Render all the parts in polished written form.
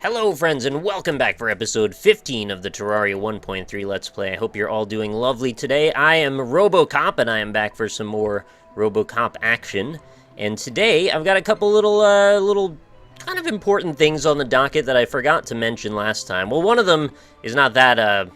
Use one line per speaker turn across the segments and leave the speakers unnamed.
Hello friends and welcome back for episode 15 of the Terraria 1.3 Let's Play. I hope you're all doing lovely today. I am RoboCop and I am back for some more RoboCop action. And today I've got a couple little kind of important things on the docket that I forgot to mention last time. Well, one of them is not that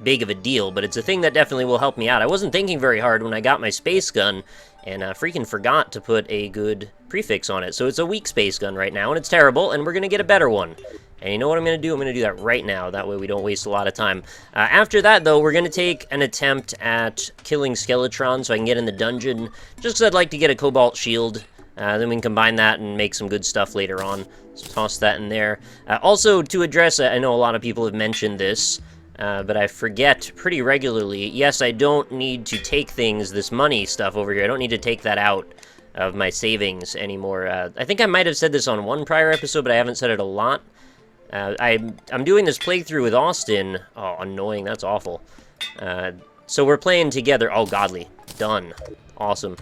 big of a deal, but it's a thing that definitely will help me out. I wasn't thinking very hard when I got my space gun and freaking forgot to put a good prefix on it. So it's a weak space gun right now, and it's terrible, and we're going to get a better one. And you know what I'm going to do? I'm going to do that right now. That way we don't waste a lot of time. After that, though, we're going to take an attempt at killing Skeletron so I can get in the dungeon, just because I'd like to get a cobalt shield. Then we can combine that and make some good stuff later on. So toss that in there. Also, to address, I know a lot of people have mentioned this, but I forget pretty regularly. Yes, I don't need to take things, this money stuff over here, I don't need to take that out of my savings anymore. I think I might have said this on one prior episode, but I haven't said it a lot. I'm doing this playthrough with Austin. Oh, annoying, that's awful. So we're playing together. Oh, godly. Done. Awesome.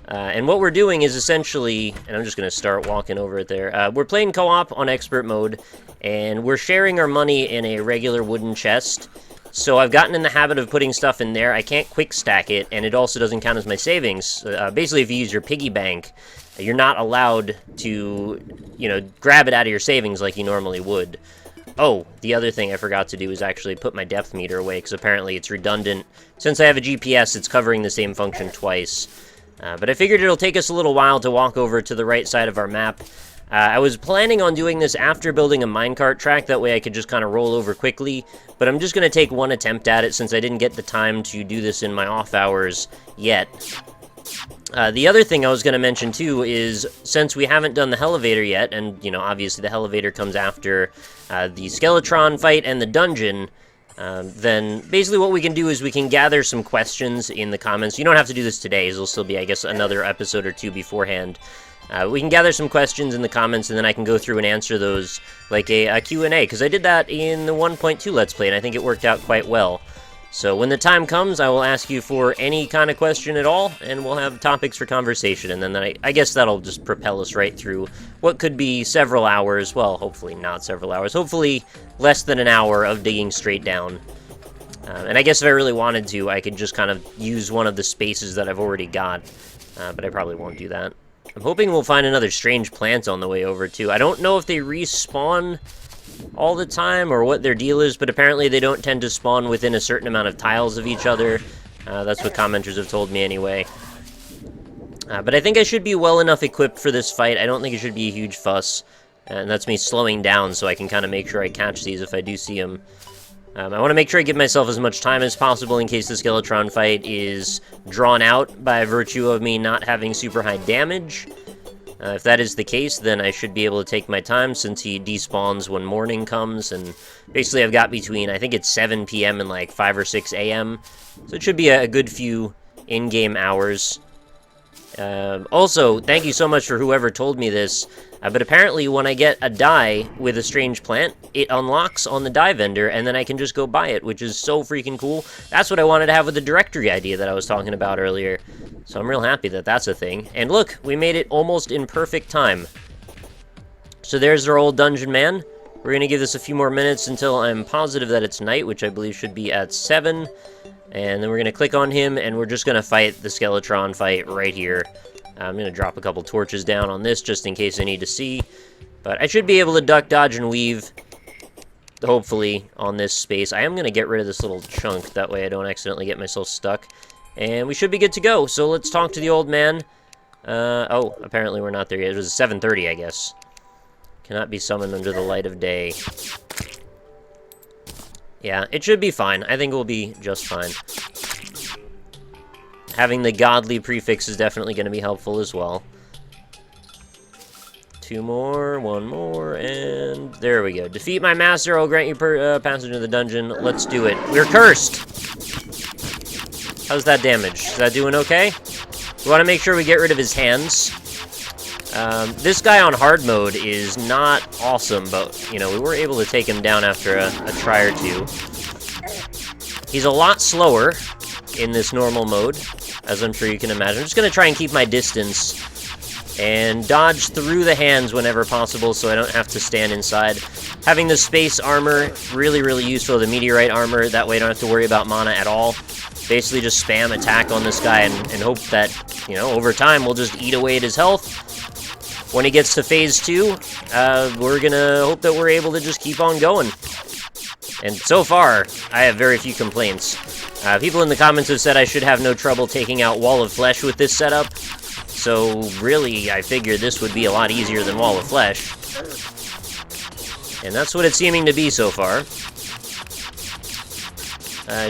And what we're doing is essentially, and I'm just going to start walking over it there. We're playing co-op on expert mode, and we're sharing our money in a regular wooden chest. So I've gotten in the habit of putting stuff in there. I can't quick stack it, and it also doesn't count as my savings. Basically, if you use your piggy bank, you're not allowed to, grab it out of your savings like you normally would. Oh, the other thing I forgot to do is actually put my depth meter away, because apparently it's redundant. Since I have a GPS, it's covering the same function twice. But I figured it'll take us a little while to walk over to the right side of our map. I was planning on doing this after building a minecart track, that way I could just kind of roll over quickly, but I'm just going to take one attempt at it since I didn't get the time to do this in my off hours yet. The other thing I was going to mention too is, since we haven't done the elevator yet, and obviously the elevator comes after the Skeletron fight and the dungeon, then basically what we can do is we can gather some questions in the comments. You don't have to do this today, as there'll still be, I guess, another episode or two beforehand. We can gather some questions in the comments, and then I can go through and answer those like a Q&A, because I did that in the 1.2 Let's Play, and I think it worked out quite well. So when the time comes, I will ask you for any kind of question at all, and we'll have topics for conversation, and then I guess that'll just propel us right through what could be several hours, well, hopefully not several hours, hopefully less than an hour of digging straight down. And I guess if I really wanted to, I could just kind of use one of the spaces that I've already got, but I probably won't do that. I'm hoping we'll find another strange plant on the way over, too. I don't know if they respawn all the time or what their deal is, but apparently they don't tend to spawn within a certain amount of tiles of each other. That's what commenters have told me anyway. But I think I should be well enough equipped for this fight. I don't think it should be a huge fuss. And that's me slowing down so I can kind of make sure I catch these if I do see them. I want to make sure I give myself as much time as possible in case the Skeletron fight is drawn out by virtue of me not having super high damage. If that is the case, then I should be able to take my time since he despawns when morning comes, and basically I've got between, I think it's 7 p.m. and like 5 or 6 a.m., so it should be a good few in-game hours. Also, thank you so much for whoever told me this, but apparently when I get a dye with a strange plant, it unlocks on the dye vendor, and then I can just go buy it, which is so freaking cool. That's what I wanted to have with the directory idea that I was talking about earlier. So I'm real happy that that's a thing. And look, we made it almost in perfect time. So there's our old dungeon man. We're going to give this a few more minutes until I'm positive that it's night, which I believe should be at 7. And then we're going to click on him, and we're just going to fight the Skeletron fight right here. I'm going to drop a couple torches down on this just in case I need to see. But I should be able to duck, dodge, and weave, hopefully, on this space. I am going to get rid of this little chunk. That way I don't accidentally get myself stuck. And we should be good to go. So let's talk to the old man. Oh, apparently we're not there yet. It was 7:30, I guess. Cannot be summoned under the light of day. Yeah, it should be fine. I think we'll be just fine. Having the godly prefix is definitely going to be helpful as well. 2 more, 1 more, and there we go. Defeat my master, I'll grant you passage into the dungeon. Let's do it. We're cursed! How's that damage? Is that doing okay? We want to make sure we get rid of his hands. This guy on hard mode is not awesome, but, we were able to take him down after a try or two. He's a lot slower in this normal mode, as I'm sure you can imagine. I'm just going to try and keep my distance And dodge through the hands whenever possible so I don't have to stand inside. Having the space armor, really, really useful. The meteorite armor, that way I don't have to worry about mana at all. Basically just spam attack on this guy and hope that, you know, over time we'll just eat away at his health. When he gets to phase 2, we're gonna hope that we're able to just keep on going. And so far, I have very few complaints. People in the comments have said I should have no trouble taking out Wall of Flesh with this setup. So, really, I figured this would be a lot easier than Wall of Flesh. And that's what it's seeming to be so far.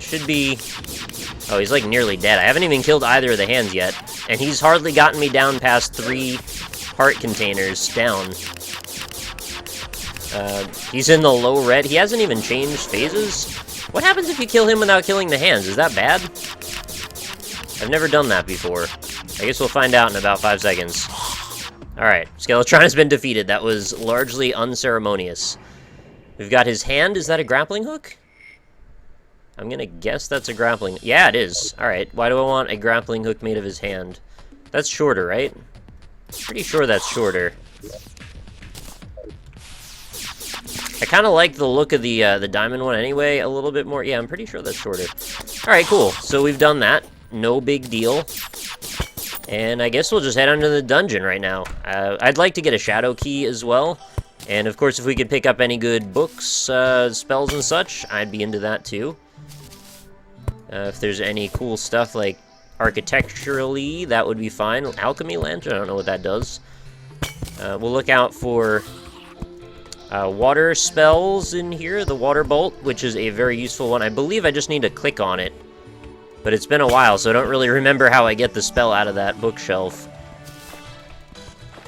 Should be... Oh, he's like nearly dead. I haven't even killed either of the hands yet. And he's hardly gotten me down past 3 heart containers down. He's in the low red. He hasn't even changed phases. What happens if you kill him without killing the hands? Is that bad? I've never done that before. I guess we'll find out in about 5 seconds. Alright, Skeletron has been defeated. That was largely unceremonious. We've got his hand. Is that a grappling hook? I'm gonna guess that's a grappling... Yeah, it is. Alright, why do I want a grappling hook made of his hand? That's shorter, right? Pretty sure that's shorter. I kind of like the look of the diamond one anyway, a little bit more. Yeah, I'm pretty sure that's shorter. Alright, cool. So we've done that. No big deal. And I guess we'll just head on to the dungeon right now. I'd like to get a shadow key as well. And of course, if we could pick up any good books, spells and such, I'd be into that too. If there's any cool stuff like architecturally, that would be fine. Alchemy lantern, I don't know what that does. We'll look out for water spells in here. The water bolt, which is a very useful one. I believe I just need to click on it. But it's been a while, so I don't really remember how I get the spell out of that bookshelf.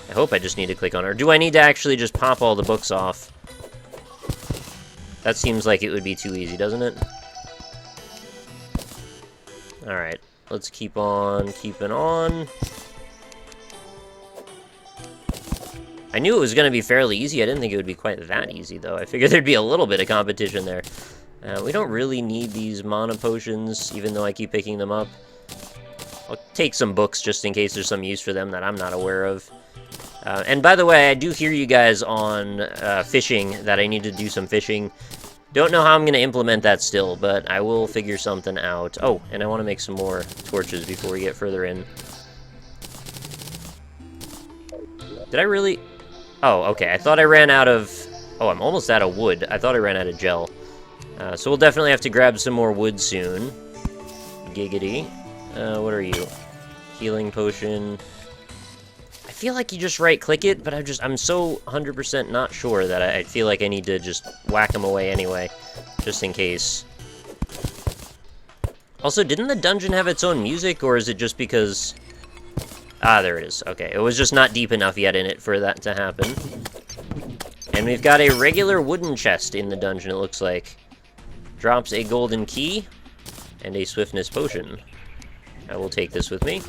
I hope I just need to click on it. Or do I need to actually just pop all the books off? That seems like it would be too easy, doesn't it? Alright, let's keep on keeping on. I knew it was going to be fairly easy. I didn't think it would be quite that easy, though. I figured there'd be a little bit of competition there. We don't really need these mana potions, even though I keep picking them up. I'll take some books just in case there's some use for them that I'm not aware of. And by the way, I do hear you guys on fishing, that I need to do some fishing. Don't know how I'm going to implement that still, but I will figure something out. Oh, and I want to make some more torches before we get further in. Did I really... Oh, okay. I thought I ran out of... Oh, I'm almost out of wood. I thought I ran out of gel. So we'll definitely have to grab some more wood soon. Giggity. What are you? Healing potion. I feel like you just right-click it, but I'm so 100% not sure that I feel like I need to just whack them away anyway, just in case. Also, didn't the dungeon have its own music, or is it just because... Ah, there it is. Okay, it was just not deep enough yet in it for that to happen. And we've got a regular wooden chest in the dungeon, it looks like. Drops a golden key and a swiftness potion. I will take this with me.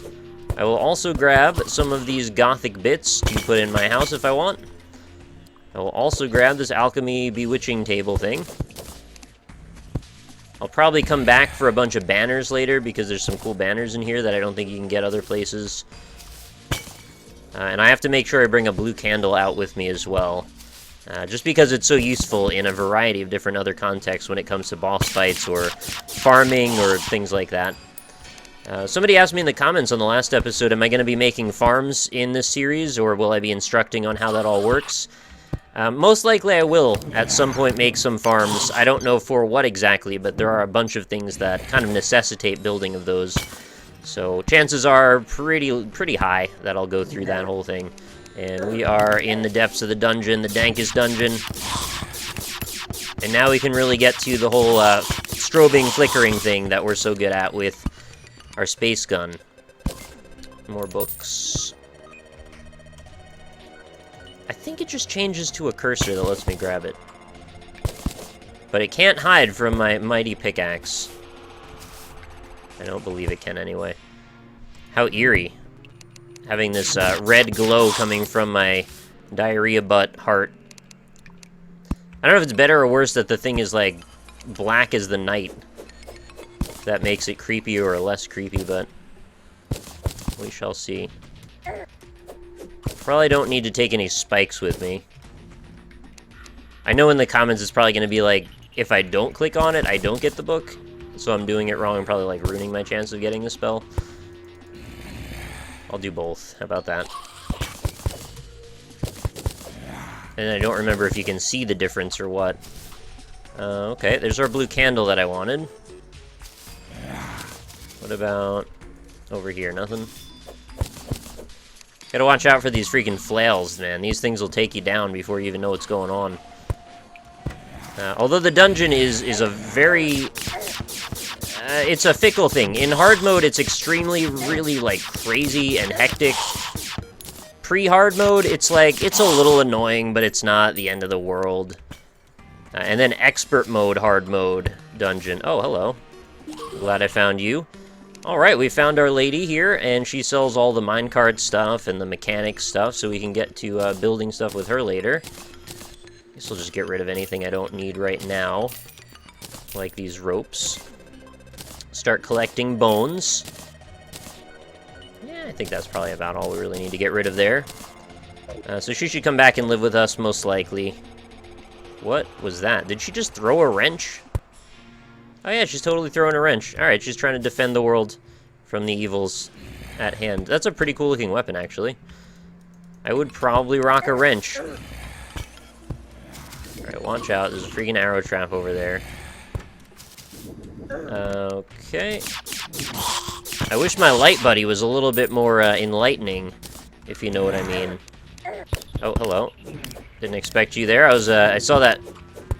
I will also grab some of these gothic bits to put in my house if I want. I will also grab this alchemy bewitching table thing. I'll probably come back for a bunch of banners later because there's some cool banners in here that I don't think you can get other places. And I have to make sure I bring a blue candle out with me as well. Just because it's so useful in a variety of different other contexts when it comes to boss fights or farming or things like that. Somebody asked me in the comments on the last episode, am I going to be making farms in this series, or will I be instructing on how that all works? Most likely I will, at some point, make some farms. I don't know for what exactly, but there are a bunch of things that kind of necessitate building of those. So chances are pretty high that I'll go through that whole thing. And we are in the depths of the dungeon, the dankest dungeon. And now we can really get to the whole strobing, flickering thing that we're so good at with our space gun. More books. I think it just changes to a cursor that lets me grab it. But it can't hide from my mighty pickaxe. I don't believe it can anyway. How eerie. Having this red glow coming from my diarrhea butt heart. I don't know if it's better or worse that the thing is, like, black as the night. That makes it creepy or less creepy, but we shall see. Probably don't need to take any spikes with me. I know in the comments it's probably going to be like, if I don't click on it, I don't get the book. So I'm doing it wrong and probably like ruining my chance of getting the spell. I'll do both. How about that? And I don't remember if you can see the difference or what. Okay, there's our blue candle that I wanted. What about over here? Nothing? Gotta watch out for these freaking flails, man. These things will take you down before you even know what's going on. Although the dungeon is a very... it's a fickle thing. In hard mode, it's extremely, really, like, crazy and hectic. Pre-hard mode, it's like, it's a little annoying, but it's not the end of the world. And then expert mode, hard mode, dungeon. Oh, hello. Glad I found you. Alright, we found our lady here, and she sells all the minecart stuff and the mechanic stuff, so we can get to building stuff with her later. Guess I'll just get rid of anything I don't need right now. Like these ropes. Start collecting bones. Yeah, I think that's probably about all we really need to get rid of there. So she should come back and live with us, most likely. What was that? Did she just throw a wrench? Oh yeah, she's totally throwing a wrench. Alright, she's trying to defend the world from the evils at hand. That's a pretty cool looking weapon, actually. I would probably rock a wrench. Alright, watch out. There's a freaking arrow trap over there. Okay. I wish my light buddy was a little bit more enlightening, if you know what I mean. Oh, hello. Didn't expect you there. I saw that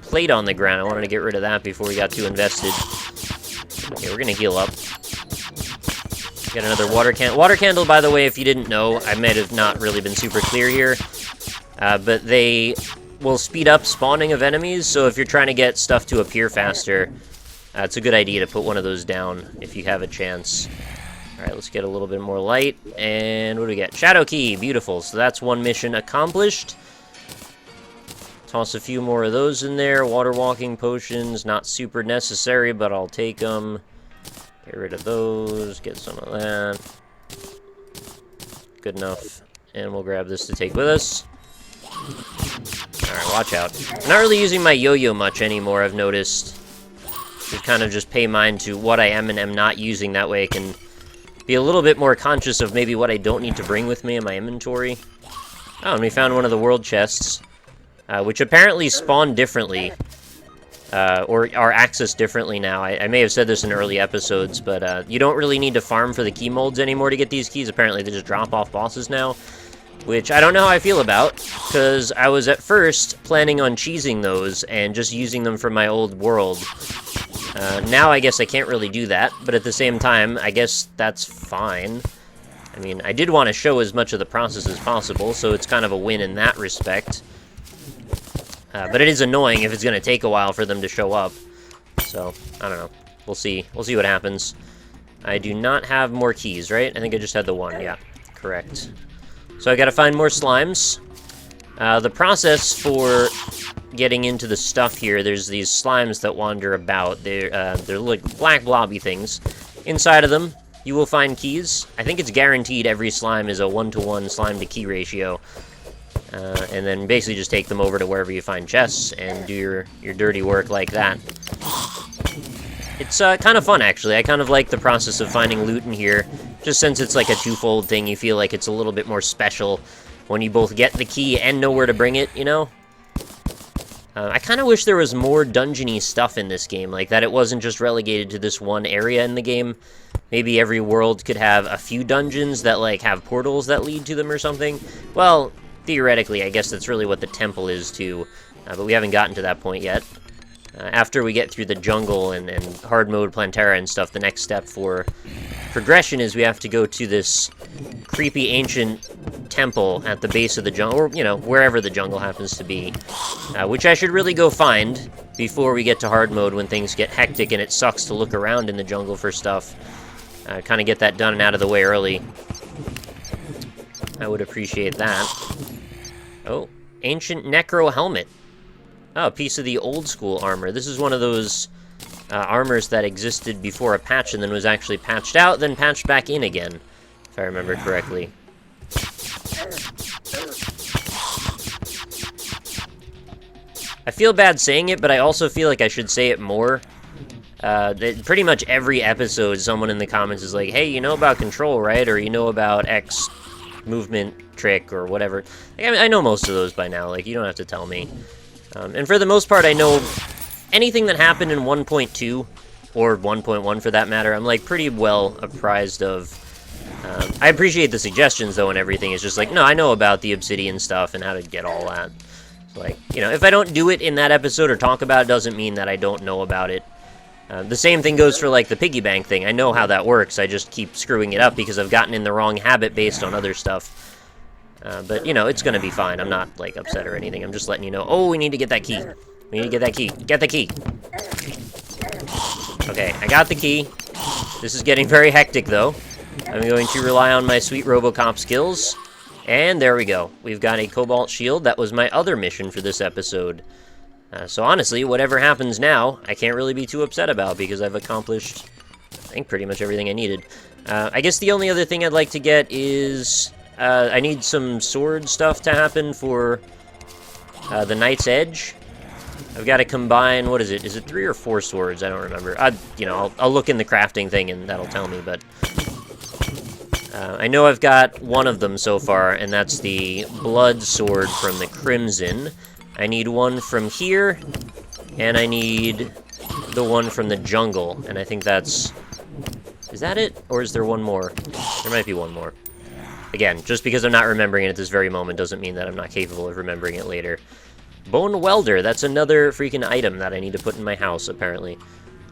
plate on the ground. I wanted to get rid of that before we got too invested. Okay, we're gonna heal up. Got another water candle. Water candle, by the way, if you didn't know, I might have not really been super clear here, but they will speed up spawning of enemies, so if you're trying to get stuff to appear faster, it's a good idea to put one of those down if you have a chance. Alright, let's get a little bit more light, and what do we get? Shadow Key, beautiful. So that's one mission accomplished. Toss a few more of those in there. Water walking potions, not super necessary, but I'll take them. Get rid of those, get some of that. Good enough. And we'll grab this to take with us. Alright, watch out. I'm not really using my yo-yo much anymore, I've noticed. Should kind of just pay mind to what I am and am not using. That way I can be a little bit more conscious of maybe what I don't need to bring with me in my inventory. Oh, and we found one of the world chests, which apparently spawn differently, or are accessed differently now. I may have said this in early episodes, but you don't really need to farm for the key molds anymore to get these keys. Apparently they just drop off bosses now, which I don't know how I feel about, because I was at first planning on cheesing those and just using them for my old world. Now I guess I can't really do that, but at the same time, I guess that's fine. I mean, I did want to show as much of the process as possible, so it's kind of a win in that respect. But it is annoying if it's going to take a while for them to show up. So, I don't know. We'll see. We'll see what happens. I do not have more keys, right? I think I just had the one. Yeah, correct. So I got to find more slimes. The process for getting into the stuff here, there's these slimes that wander about. They're like black blobby things. Inside of them, you will find keys. I think it's guaranteed every slime is a 1-to-1 slime to key ratio. And then basically just take them over to wherever you find chests and do your dirty work like that. It's kind of fun, actually. I kind of like the process of finding loot in here. Just since it's like a twofold thing, you feel like it's a little bit more special when you both get the key and know where to bring it, you know? I kind of wish there was more dungeony stuff in this game, like that it wasn't just relegated to this one area in the game. Maybe every world could have a few dungeons that, like, have portals that lead to them or something. Well, theoretically, I guess that's really what the temple is, too. But we haven't gotten to that point yet. After we get through the jungle and hard mode Plantera and stuff, the next step for progression is we have to go to this creepy ancient temple at the base of the jungle, or, you know, wherever the jungle happens to be, which I should really go find before we get to hard mode when things get hectic and it sucks to look around in the jungle for stuff. Kind of get that done and out of the way early. I would appreciate that. Oh, ancient necro helmet. Oh, a piece of the old school armor. This is one of those armors that existed before a patch and then was actually patched out, then patched back in again, if I remember correctly. I feel bad saying it, but I also feel like I should say it more. Pretty much every episode, someone in the comments is like, hey, you know about control, right? Or you know about X movement trick or whatever. Like, I mean, I know most of those by now. Like, you don't have to tell me. And for the most part, I know anything that happened in 1.2, or 1.1 for that matter, I'm, like, pretty well apprised of. I appreciate the suggestions, though, and everything. It's just like, no, I know about the obsidian stuff and how to get all that. Like, you know, if I don't do it in that episode or talk about it, doesn't mean that I don't know about it. The same thing goes for, like, the piggy bank thing. I know how that works. I just keep screwing it up because I've gotten in the wrong habit based on other stuff. But, you know, it's gonna be fine. I'm not, like, upset or anything. I'm just letting you know, oh, we need to get that key. We need to get that key. Get the key! Okay, I got the key. This is getting very hectic, though. I'm going to rely on my sweet Robocop skills. And there we go. We've got a cobalt shield. That was my other mission for this episode. So honestly, whatever happens now, I can't really be too upset about because I've accomplished, I think, pretty much everything I needed. I guess the only other thing I'd like to get is, I need some sword stuff to happen for the Knight's Edge. I've got to combine, what is it? Is it 3 or 4 swords? I don't remember. You know, I'll look in the crafting thing and that'll tell me, but I know I've got one of them so far, and that's the blood sword from the Crimson. I need one from here, and I need the one from the jungle, and I think that's... Is that it? Or is there one more? There might be one more. Again, just because I'm not remembering it at this very moment doesn't mean that I'm not capable of remembering it later. Bone Welder, that's another freaking item that I need to put in my house, apparently.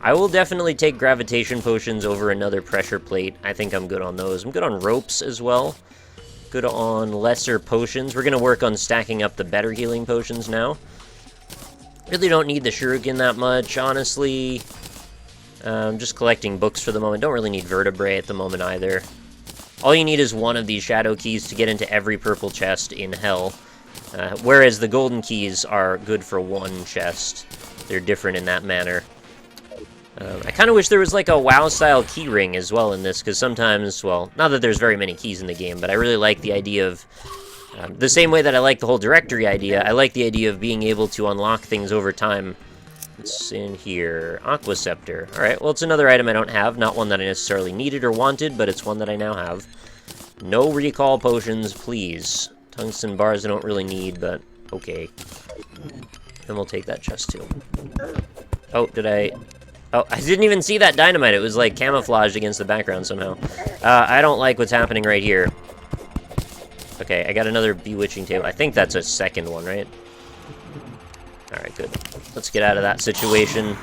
I will definitely take gravitation potions over another pressure plate. I think I'm good on those. I'm good on ropes as well. Good on lesser potions. We're going to work on stacking up the better healing potions now. Really don't need the shuriken that much, honestly. Just collecting books for the moment. Don't really need vertebrae at the moment either. All you need is one of these shadow keys to get into every purple chest in hell. Whereas the golden keys are good for one chest. They're different in that manner. I kind of wish there was like a WoW-style key ring as well in this, because sometimes, well, not that there's very many keys in the game, but I really like the idea of, the same way that I like the whole directory idea, I like the idea of being able to unlock things over time. What's in here? Aqua Scepter. Alright, well, it's another item I don't have, not one that I necessarily needed or wanted, but it's one that I now have. No recall potions, please. Tungsten bars I don't really need, but okay. And we'll take that chest too. Oh, did I... Oh, I didn't even see that dynamite. It was, like, camouflaged against the background somehow. I don't like what's happening right here. Okay, I got another bewitching table. I think that's a second one, right? Alright, good. Let's get out of that situation.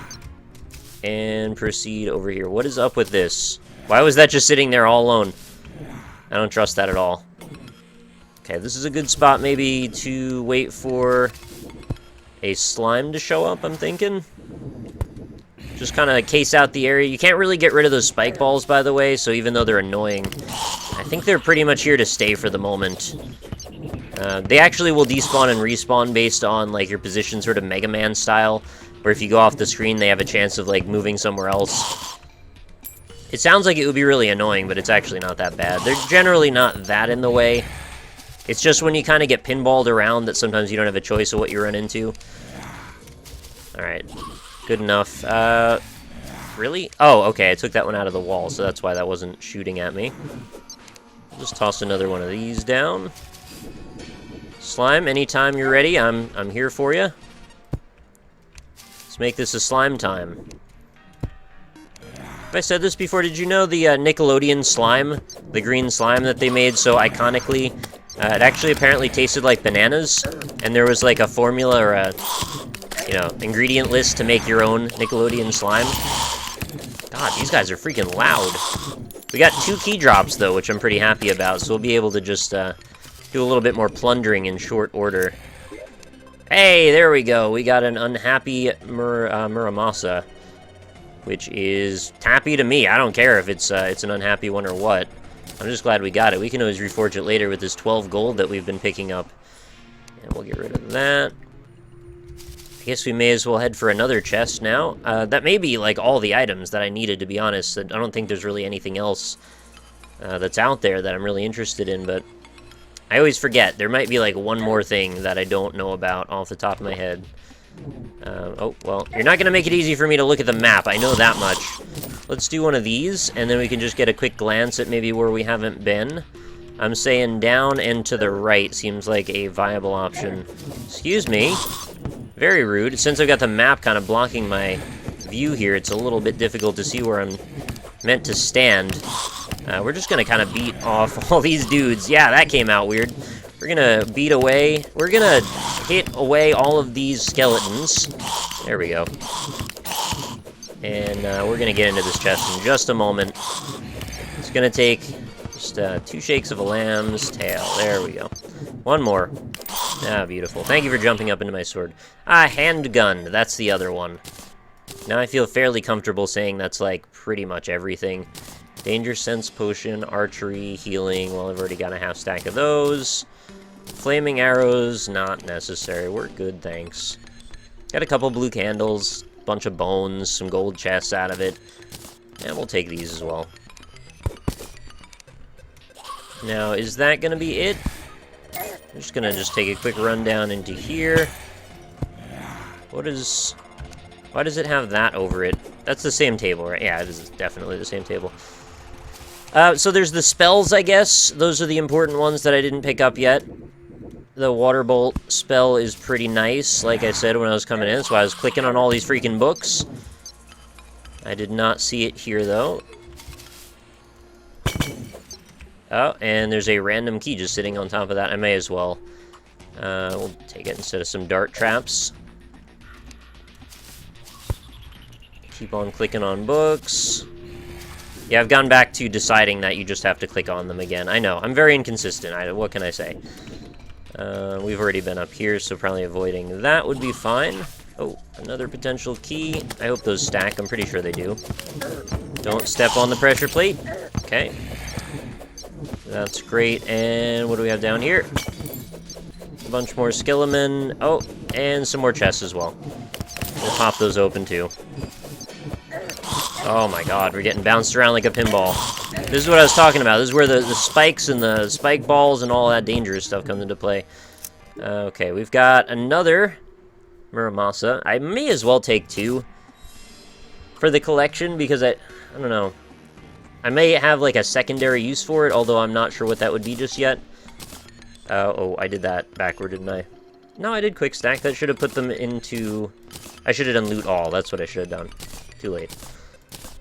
And proceed over here. What is up with this? Why was that just sitting there all alone? I don't trust that at all. Okay, this is a good spot maybe to wait for a slime to show up, I'm thinking. Just kind of case out the area. You can't really get rid of those spike balls, by the way, so even though they're annoying, I think they're pretty much here to stay for the moment. They actually will despawn and respawn based on, like, your position, sort of Mega Man style, where if you go off the screen, they have a chance of, like, moving somewhere else. It sounds like it would be really annoying, but it's actually not that bad. They're generally not that in the way. It's just when you kind of get pinballed around that sometimes you don't have a choice of what you run into. Alright. Good enough. Really? Oh, okay, I took that one out of the wall, so that's why that wasn't shooting at me. Just toss another one of these down. Slime, anytime you're ready, I'm here for you. Let's make this a slime time. Have I said this before? Did you know the Nickelodeon slime, the green slime that they made so iconically, it actually apparently tasted like bananas, and there was like a formula or a, you know, ingredient list to make your own Nickelodeon slime. God, these guys are freaking loud. We got 2 key drops, though, which I'm pretty happy about, so we'll be able to just do a little bit more plundering in short order. Hey, there we go. We got an unhappy Muramasa, which is happy to me. I don't care if it's an unhappy one or what. I'm just glad we got it. We can always reforge it later with this 12 gold that we've been picking up. And we'll get rid of that. I guess we may as well head for another chest now. That may be, like, all the items that I needed, to be honest. I don't think there's really anything else that's out there that I'm really interested in, but I always forget. There might be, like, one more thing that I don't know about off the top of my head. Oh, well, you're not going to make it easy for me to look at the map. I know that much. Let's do one of these, and then we can just get a quick glance at maybe where we haven't been. I'm saying down and to the right seems like a viable option. Excuse me. Very rude. Since I've got the map kind of blocking my view here, it's a little bit difficult to see where I'm meant to stand. We're just going to kind of beat off all these dudes. Yeah, that came out weird. We're going to beat away. We're going to hit away all of these skeletons. There we go. And we're going to get into this chest in just a moment. It's going to take just 2 shakes of a lamb's tail. There we go. One more. Ah, beautiful. Thank you for jumping up into my sword. Ah, handgun. That's the other one. Now I feel fairly comfortable saying that's, like, pretty much everything. Danger sense potion, archery, healing. Well, I've already got a half stack of those. Flaming arrows, not necessary. We're good, thanks. Got a couple blue candles, bunch of bones, some gold chests out of it. And we'll take these as well. Now, is that going to be it? I'm just going to take a quick run down into here. Why does it have that over it? That's the same table, right? Yeah, it is definitely the same table. So there's the spells, I guess. Those are the important ones that I didn't pick up yet. The water bolt spell is pretty nice, like I said when I was coming in, so I was clicking on all these freaking books. I did not see it here, though. Oh, and there's a random key just sitting on top of that. I may as well. We'll take it instead of some dart traps. Keep on clicking on books. Yeah, I've gone back to deciding that you just have to click on them again. I know, I'm very inconsistent. What can I say? We've already been up here, so probably avoiding that would be fine. Oh, another potential key. I hope those stack. I'm pretty sure they do. Don't step on the pressure plate. Okay. That's great. And what do we have down here? A bunch more skelemen. Oh, and some more chests as well. We'll pop those open, too. Oh my god, we're getting bounced around like a pinball. This is what I was talking about. This is where the spikes and the spike balls and all that dangerous stuff comes into play. Okay, we've got another Muramasa. I may as well take 2 for the collection because I don't know. I may have like a secondary use for it, although I'm not sure what that would be just yet. Oh, I did that backward, didn't I? No, I did quick stack. That should have put them into... I should have done loot all. That's what I should have done. Too late.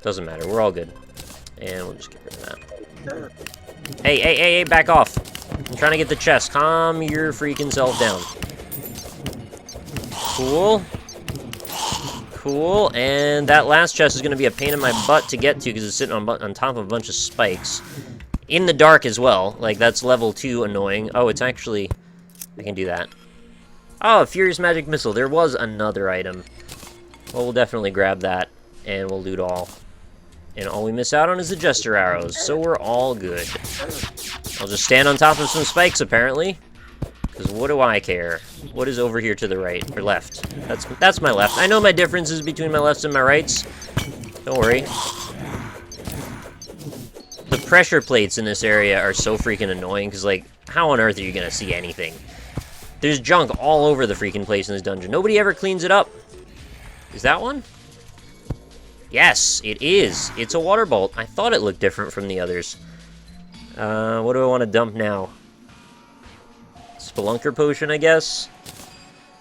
Doesn't matter. We're all good. And we'll just get rid of that. Hey, back off. I'm trying to get the chest. Calm your freaking self down. Cool. Cool. And that last chest is going to be a pain in my butt to get to because it's sitting on top of a bunch of spikes. In the dark as well. Like, that's level 2 annoying. Oh, it's actually... I can do that. Oh, Furious Magic Missile. There was another item. Well, we'll definitely grab that. And we'll loot all. And all we miss out on is the Jester Arrows, so we're all good. I'll just stand on top of some spikes, apparently. Because what do I care? What is over here to the right, or left? That's my left. I know my differences between my lefts and my rights. Don't worry. The pressure plates in this area are so freaking annoying, because, like, how on earth are you going to see anything? There's junk all over the freaking place in this dungeon. Nobody ever cleans it up. Is that one? Yes, it is. It's a water bolt. I thought it looked different from the others. What do I want to dump now? Spelunker potion, I guess?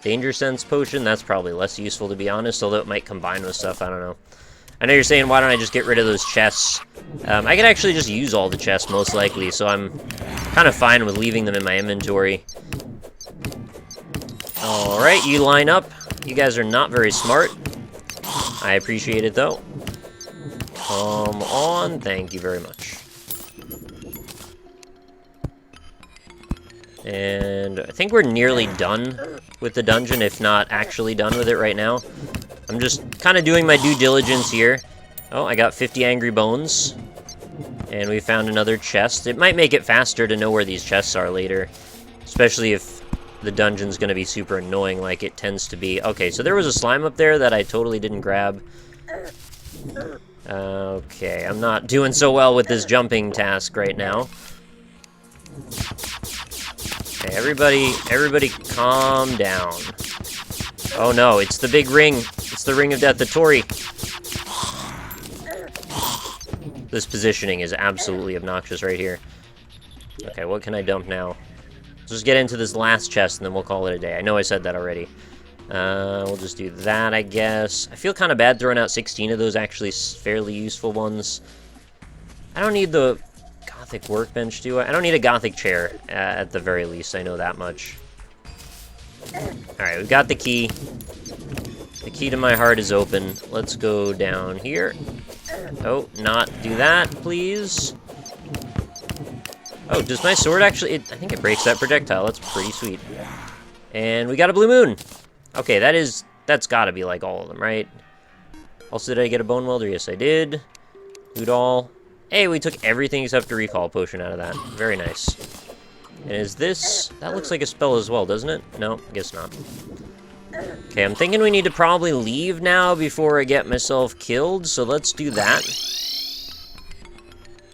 Danger sense potion? That's probably less useful, to be honest, although it might combine with stuff. I don't know. I know you're saying, why don't I just get rid of those chests? I could actually just use all the chests, most likely, so I'm kind of fine with leaving them in my inventory. Alright, you line up. You guys are not very smart. I appreciate it, though. Come on. Thank you very much. And I think we're nearly done with the dungeon, if not actually done with it right now. I'm just kind of doing my due diligence here. Oh, I got 50 angry bones. And we found another chest. It might make it faster to know where these chests are later. Especially if the dungeon's going to be super annoying like it tends to be. Okay, so there was a slime up there that I totally didn't grab. Okay, I'm not doing so well with this jumping task right now. Okay, everybody calm down. Oh no, it's the big ring. It's the ring of death, the Tori. This positioning is absolutely obnoxious right here. Okay, what can I dump now? Let's just get into this last chest and then we'll call it a day. I know I said that already. We'll just do that, I guess. I feel kind of bad throwing out 16 of those actually fairly useful ones. I don't need the Gothic workbench, do I? I don't need a Gothic chair, at the very least. I know that much. Alright, we've got the key. The key to my heart is open. Let's go down here. Oh, not do that, please. Oh, does my sword actually... I think it breaks that projectile. That's pretty sweet. And we got a blue moon. Okay, that's gotta be like all of them, right? Also, did I get a bone welder? Yes, I did. Loot all. Hey, we took everything except a recall potion out of that. Very nice. And is this... That looks like a spell as well, doesn't it? No, I guess not. Okay, I'm thinking we need to probably leave now before I get myself killed, so let's do that.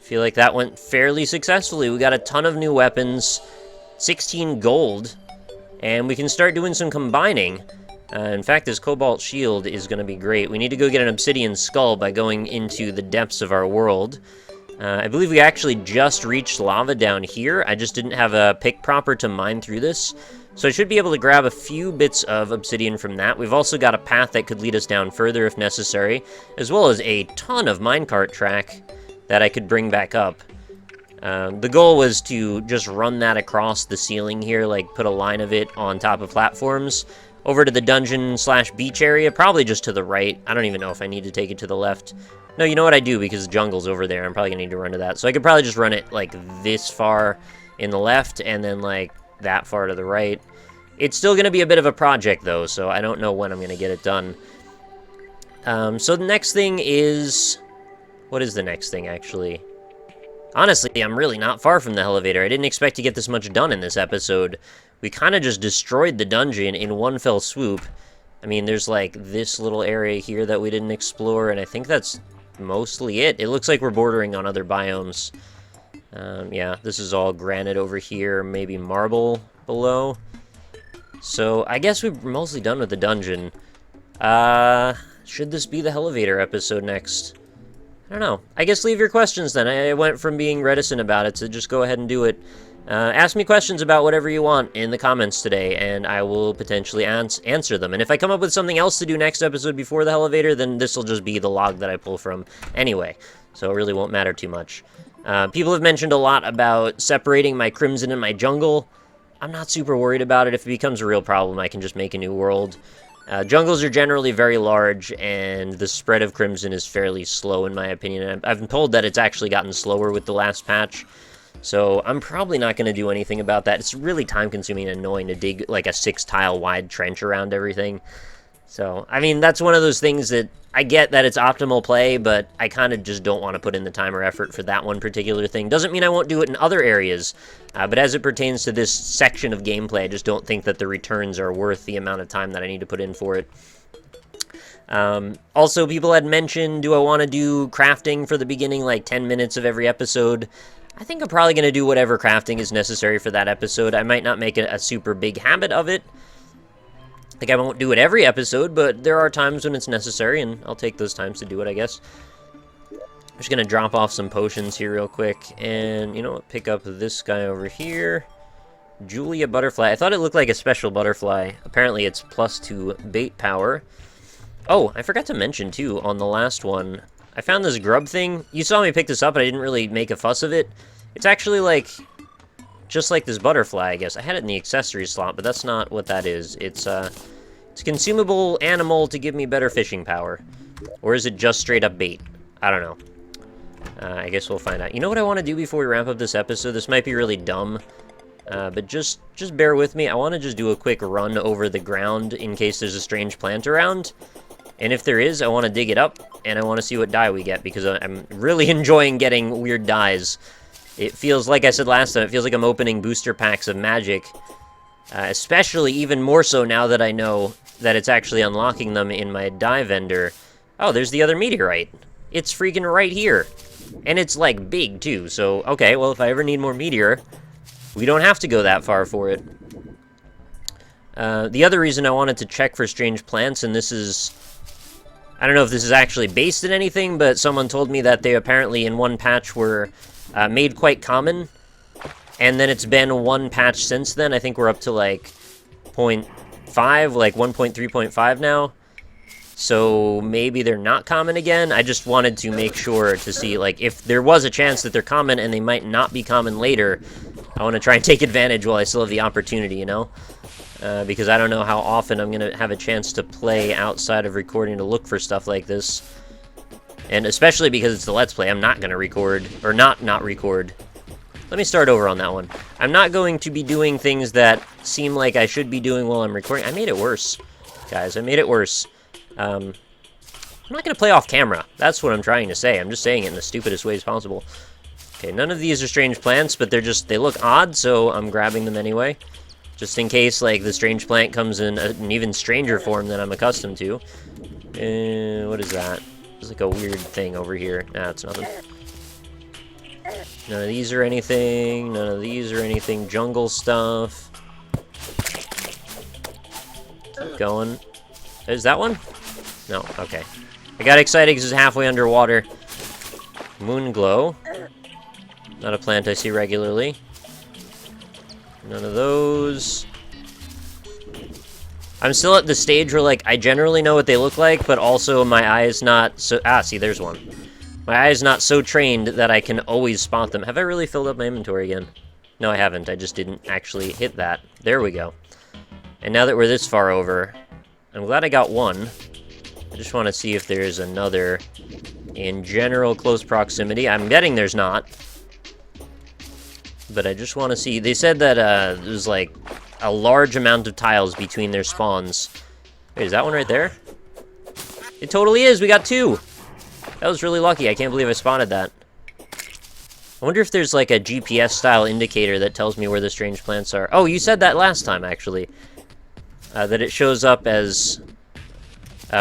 Feel like that went fairly successfully. We got a ton of new weapons, 16 gold, and we can start doing some combining. In fact, this cobalt shield is going to be great. We need to go get an obsidian skull by going into the depths of our world. I believe we actually just reached lava down here. I just didn't have a pick proper to mine through this. So I should be able to grab a few bits of obsidian from that. We've also got a path that could lead us down further if necessary, as well as a ton of minecart track that I could bring back up. The goal was to just run that across the ceiling here, like put a line of it on top of platforms, over to the dungeon/beach area, probably just to the right. I don't even know if I need to take it to the left. No, you know what I do, because the jungle's over there. I'm probably going to need to run to that. So I could probably just run it, like, this far in the left, and then, like, that far to the right. It's still going to be a bit of a project, though, so I don't know when I'm going to get it done. So the next thing is... What is the next thing, actually? Honestly, I'm really not far from the elevator. I didn't expect to get this much done in this episode. We kind of just destroyed the dungeon in one fell swoop. I mean, there's, like, this little area here that we didn't explore, and I think that's mostly it. It looks like we're bordering on other biomes. Yeah, this is all granite over here, maybe marble below. So, I guess we're mostly done with the dungeon. Should this be the elevator episode next? I don't know. I guess leave your questions then. I went from being reticent about it to just go ahead and do it. Ask me questions about whatever you want in the comments today, and I will potentially answer them. And if I come up with something else to do next episode before the elevator, then this will just be the log that I pull from anyway. So it really won't matter too much. People have mentioned a lot about separating my crimson and my jungle. I'm not super worried about it. If it becomes a real problem, I can just make a new world. Jungles are generally very large, and the spread of crimson is fairly slow, in my opinion. I've been told that it's actually gotten slower with the last patch. So I'm probably not going to do anything about that. It's really time-consuming and annoying to dig like a 6-tile wide trench around everything. So, I mean, that's one of those things that I get that it's optimal play, but I kind of just don't want to put in the time or effort for that one particular thing. Doesn't mean I won't do it in other areas, but as it pertains to this section of gameplay, I just don't think that the returns are worth the amount of time that I need to put in for it. Also, people had mentioned, do I want to do crafting for the beginning, like 10 minutes of every episode? I think I'm probably going to do whatever crafting is necessary for that episode. I might not make a super big habit of it. Like, I won't do it every episode, but there are times when it's necessary, and I'll take those times to do it, I guess. I'm just going to drop off some potions here real quick, and, you know what, pick up this guy over here. Julia Butterfly. I thought it looked like a special butterfly. Apparently it's +2 bait power. Oh, I forgot to mention, too, on the last one, I found this grub thing. You saw me pick this up, but I didn't really make a fuss of it. It's actually, like, just like this butterfly, I guess. I had it in the accessories slot, but that's not what that is. It's a consumable animal to give me better fishing power. Or is it just straight up bait? I don't know. I guess we'll find out. You know what I want to do before we wrap up this episode? This might be really dumb, but just bear with me. I want to just do a quick run over the ground in case there's a strange plant around. And if there is, I want to dig it up, and I want to see what dye we get, because I'm really enjoying getting weird dyes. It feels, like I said last time, it feels like I'm opening booster packs of magic, especially even more so now that I know that it's actually unlocking them in my dye vendor. Oh, there's the other meteorite. It's freaking right here. And it's, like, big, too, so, okay, well, if I ever need more meteor, we don't have to go that far for it. The other reason I wanted to check for strange plants, and this is... I don't know if this is actually based in anything, but someone told me that they apparently in one patch were made quite common, and then it's been one patch since then. I think we're up to like 0.5, like 1.3.5 now. So maybe they're not common again. I just wanted to make sure to see, like, if there was a chance that they're common and they might not be common later, I want to try and take advantage while I still have the opportunity, you know? Because I don't know how often I'm going to have a chance to play outside of recording to look for stuff like this. And especially because it's the Let's Play, I'm not going to record, or not record. Let me start over on that one. I'm not going to be doing things that seem like I should be doing while I'm recording. I made it worse, guys. I made it worse. I'm not going to play off camera. That's what I'm trying to say. I'm just saying it in the stupidest ways possible. Okay, none of these are strange plants, but they look odd, so I'm grabbing them anyway. Just in case, like, the strange plant comes in an even stranger form than I'm accustomed to. What is that? There's like a weird thing over here. Nah, it's nothing. None of these are anything. None of these are anything. Jungle stuff. Keep going. Is that one? No, okay. I got excited because it's halfway underwater. Moon glow. Not a plant I see regularly. None of those. I'm still at the stage where, like, I generally know what they look like, but also my eye is not so... Ah, see, there's one. My eye is not so trained that I can always spot them. Have I really filled up my inventory again? No, I haven't. I just didn't actually hit that. There we go. And now that we're this far over, I'm glad I got one. I just want to see if there's another in general close proximity. I'm betting there's not. But I just want to see. They said that there's like a large amount of tiles between their spawns. Wait, is that one right there? It totally is. We got two. That was really lucky. I can't believe I spotted that. I wonder if there's like a GPS style indicator that tells me where the strange plants are. Oh, you said that last time actually. That it shows up as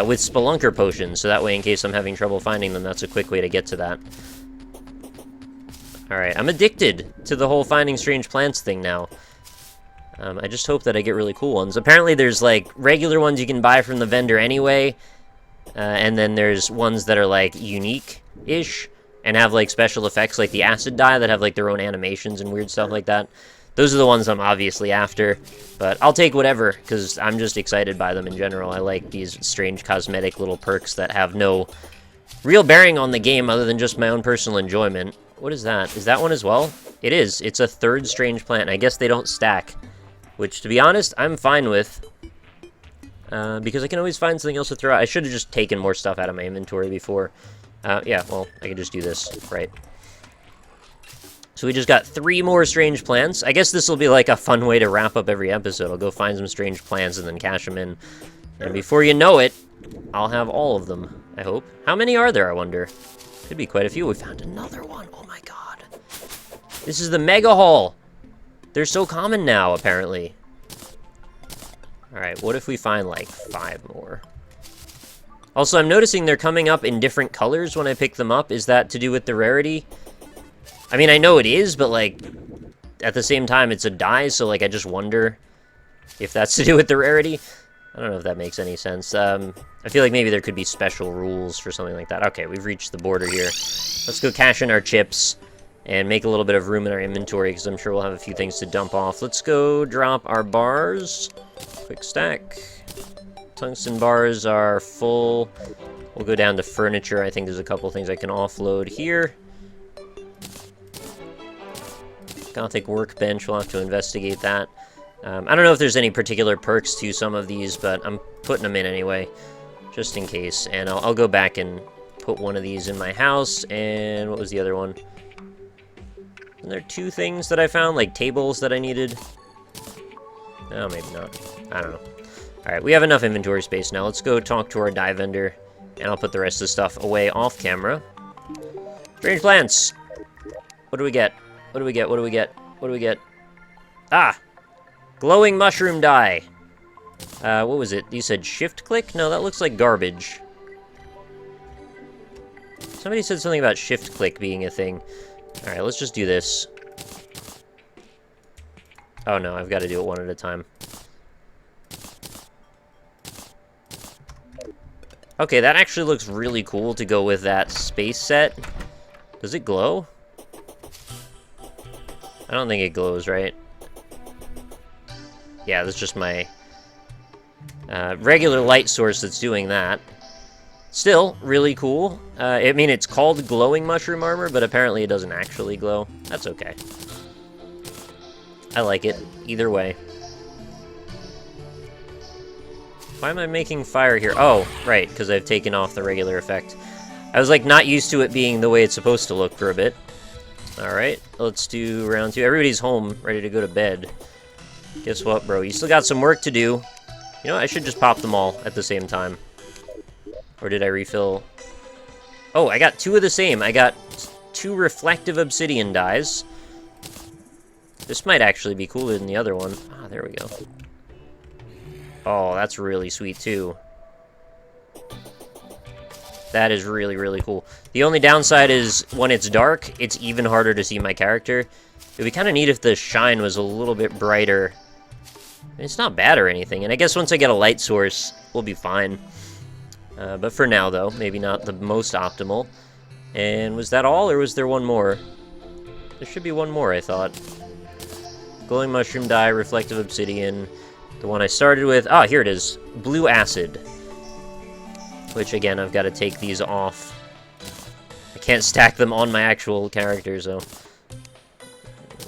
with spelunker potions, so that way in case I'm having trouble finding them, that's a quick way to get to that. Alright, I'm addicted to the whole finding strange plants thing now. I just hope that I get really cool ones. Apparently there's, like, regular ones you can buy from the vendor anyway, and then there's ones that are, like, unique-ish, and have, like, special effects, like the acid dye, that have, like, their own animations and weird stuff like that. Those are the ones I'm obviously after, but I'll take whatever, because I'm just excited by them in general. I like these strange cosmetic little perks that have no real bearing on the game other than just my own personal enjoyment. What is that? Is that one as well? It is. It's a third strange plant. I guess they don't stack, which, to be honest, I'm fine with, because I can always find something else to throw out. I should have just taken more stuff out of my inventory before. Yeah, well, I can just do this, right? So we just got 3 more strange plants. I guess this will be like a fun way to wrap up every episode. I'll go find some strange plants and then cash them in. And before you know it, I'll have all of them, I hope. How many are there, I wonder? Could be quite a few. We found another one. Oh my god. This is the Mega Haul. They're so common now, apparently. Alright, what if we find like 5 more? Also, I'm noticing they're coming up in different colors when I pick them up. Is that to do with the rarity? I mean, I know it is, but like, at the same time, it's a dye, so like, I just wonder if that's to do with the rarity. I don't know if that makes any sense. I feel like maybe there could be special rules for something like that. Okay, we've reached the border here. Let's go cash in our chips and make a little bit of room in our inventory, because I'm sure we'll have a few things to dump off. Let's go drop our bars. Quick stack. Tungsten bars are full. We'll go down to furniture. I think there's a couple things I can offload here. Gothic workbench, we'll have to investigate that. I don't know if there's any particular perks to some of these, but I'm putting them in anyway, just in case. And I'll go back and put one of these in my house. And what was the other one? And there are 2 things that I found, like tables that I needed. No, maybe not. I don't know. Alright, we have enough inventory space now. Let's go talk to our dye vendor, and I'll put the rest of the stuff away off camera. Strange plants! What do we get? What do we get? What do we get? What do we get? Ah! Glowing mushroom dye! What was it? You said shift click? No, that looks like garbage. Somebody said something about shift click being a thing. Alright, let's just do this. Oh no, I've got to do it one at a time. Okay, that actually looks really cool to go with that space set. Does it glow? I don't think it glows, right? Yeah, that's just my regular light source that's doing that. Still, really cool. I mean, it's called glowing mushroom armor, but apparently it doesn't actually glow. That's okay. I like it, either way. Why am I making fire here? Oh, right, because I've taken off the regular effect. I was, like, not used to it being the way it's supposed to look for a bit. Alright, let's do round 2. Everybody's home, ready to go to bed. Guess what, bro? You still got some work to do. You know, I should just pop them all at the same time. Or did I refill? Oh, I got 2 of the same. I got 2 reflective obsidian dyes. This might actually be cooler than the other one. Ah, there we go. Oh, that's really sweet, too. That is really, really cool. The only downside is, when it's dark, it's even harder to see my character. It would be kind of neat if the shine was a little bit brighter. It's not bad or anything, and I guess once I get a light source, we'll be fine. But for now, though, maybe not the most optimal. And was that all, or was there one more? There should be one more, I thought. Glowing mushroom dye, reflective obsidian. The one I started with. Ah, here it is. Blue acid. Which, again, I've got to take these off. I can't stack them on my actual characters, though.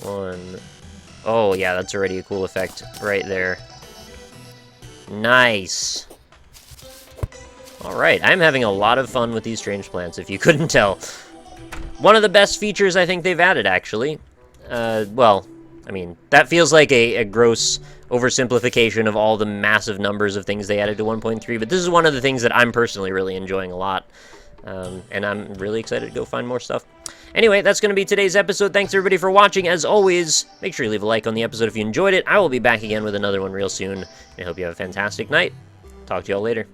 1. Oh, yeah, that's already a cool effect right there. Nice. Alright, I'm having a lot of fun with these strange plants, if you couldn't tell. One of the best features I think they've added, actually. Well, I mean, that feels like a gross oversimplification of all the massive numbers of things they added to 1.3, but this is one of the things that I'm personally really enjoying a lot. And I'm really excited to go find more stuff. Anyway, that's going to be today's episode. Thanks, everybody, for watching. As always, make sure you leave a like on the episode if you enjoyed it. I will be back again with another one real soon. And I hope you have a fantastic night. Talk to y'all later.